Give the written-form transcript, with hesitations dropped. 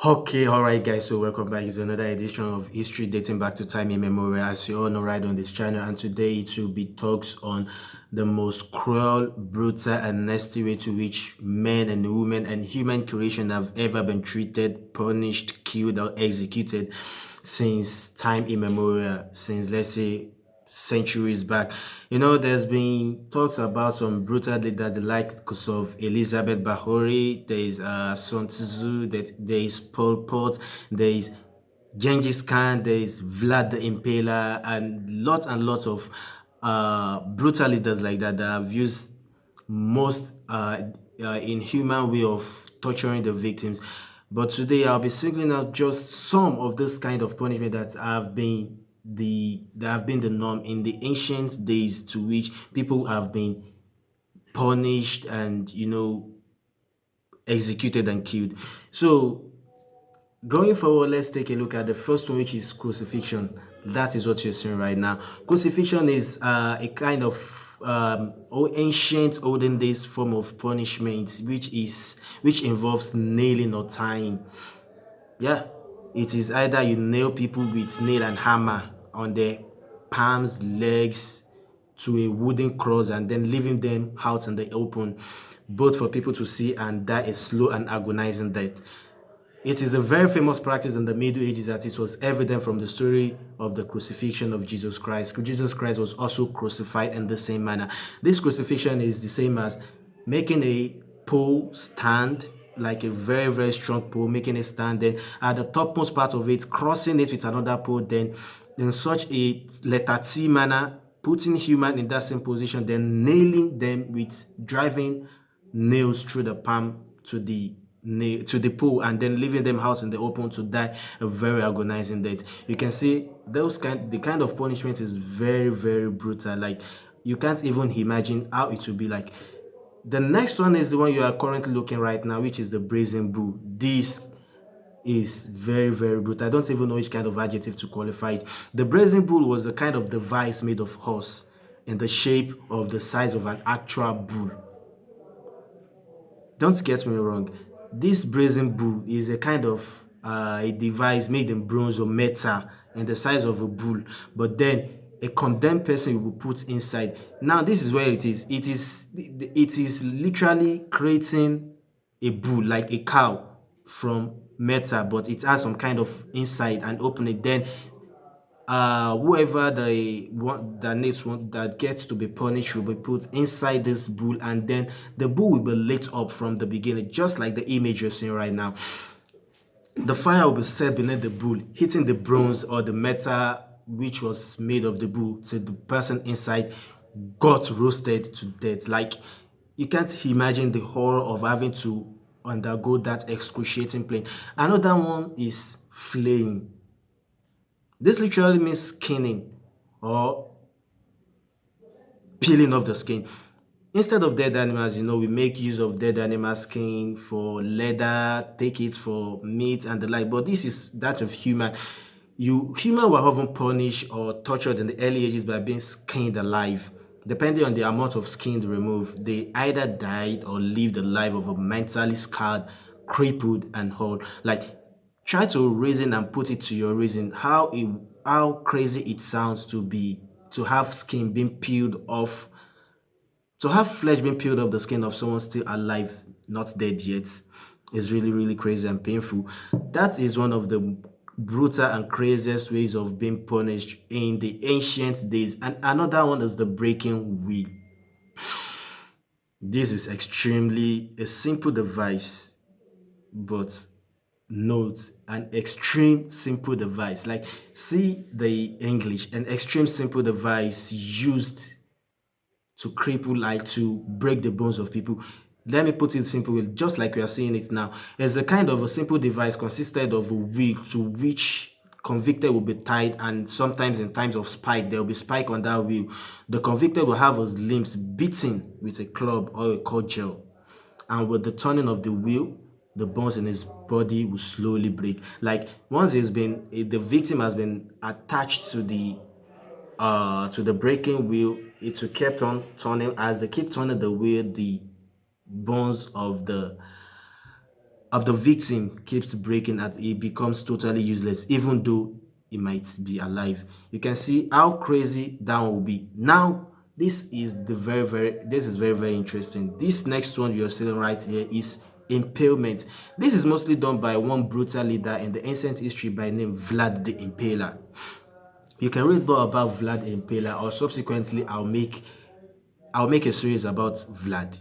Okay, all right, guys. So welcome back. It's another edition of History dating back to time immemorial. As you all know, right on this channel, and today it will be talks on the most cruel, brutal, and nasty way to which men and women and human creation have ever been treated, punished, killed, or executed since time immemorial. Since let's say centuries back. There's been talks about some brutal leaders, the likes of Elizabeth Bahori, there is Sun Tzu, that there is Pol Pot, there is Genghis Khan, there is Vlad the Impaler, and lots of brutal leaders like that that have used most inhuman way of torturing the victims. But today I'll be singling out just some of this kind of punishment that have been the norm in the ancient days, to which people have been punished and executed and killed. So going forward, let's take a look at the first one, which is crucifixion. That is what you're seeing right now. Crucifixion is a kind of ancient olden days form of punishment, which involves nailing or tying. Yeah, it is either you nail people with nail and hammer on their palms, legs to a wooden cross and then leaving them out in the open, both for people to see and die a slow and agonizing death. It is a very famous practice in the Middle Ages, that it was evident from the story of the crucifixion of Jesus Christ. Jesus Christ was also crucified in the same manner. This crucifixion is the same as making a pole stand, like a very, very strong pole, making it stand, then at the topmost part of it, crossing it with another pole, then in such a letter T manner, putting human in that same position, then nailing them with driving nails through the palm to the pole, and then leaving them out in the open to die a very agonizing death. You can see the kind of punishment is very, very brutal. Like, you can't even imagine how it will be like. The next one is the one you are currently looking right now, which is the brazen bull. This is very, very brutal. I don't even know which kind of adjective to qualify it. The brazen bull was a kind of device made of horse in the shape of the size of an actual bull. Don't get me wrong. This brazen bull is a kind of a device made in bronze or metal in the size of a bull, but then a condemned person will put inside. Now, this is where it is. It is literally creating a bull, like a cow, from metal, but it has some kind of inside and open it. Then whoever that gets to be punished will be put inside this bull, and then the bull will be lit up from the beginning, just like the image you're seeing right now. The fire will be set beneath the bull, hitting the bronze or the metal which was made of the bull, till the person inside got roasted to death. Like, you can't imagine the horror of having to undergo that excruciating pain. Another one is flaying. This literally means skinning or peeling off the skin. Instead of dead animals, we make use of dead animal skin for leather, take it for meat and the like. But this is that of human. Human were often punished or tortured in the early ages by being skinned alive. Depending on the amount of skin removed, they either died or lived the life of a mentally scarred, crippled, and whole. Like, try to reason and put it to your reason how crazy it sounds to have skin being peeled off, to have flesh being peeled off the skin of someone still alive, not dead yet, is really, really crazy and painful. That is one of the brutal and craziest ways of being punished in the ancient days. And another one is the breaking wheel. This is extremely a simple device, but note, an extreme simple device. Like, see the English, an extreme simple device used to cripple, like to break the bones of people. Let me put it simple, just like we are seeing it now. It's a kind of a simple device consisted of a wheel to which convicted will be tied, and sometimes in times of spike, there will be spike on that wheel. The convicted will have his limbs beaten with a club or a cudgel, and with the turning of the wheel, the bones in his body will slowly break. Like, once the victim has been attached to the breaking wheel, it will keep on turning. As they keep turning the wheel, the bones of of the victim keeps breaking and he becomes totally useless, even though he might be alive. You can see how crazy that will be. Now, this is very, very interesting. This next one you're seeing right here is impalement. This is mostly done by one brutal leader in the ancient history by name Vlad the Impaler. You can read more about Vlad the Impaler, or subsequently I'll make a series about Vlad.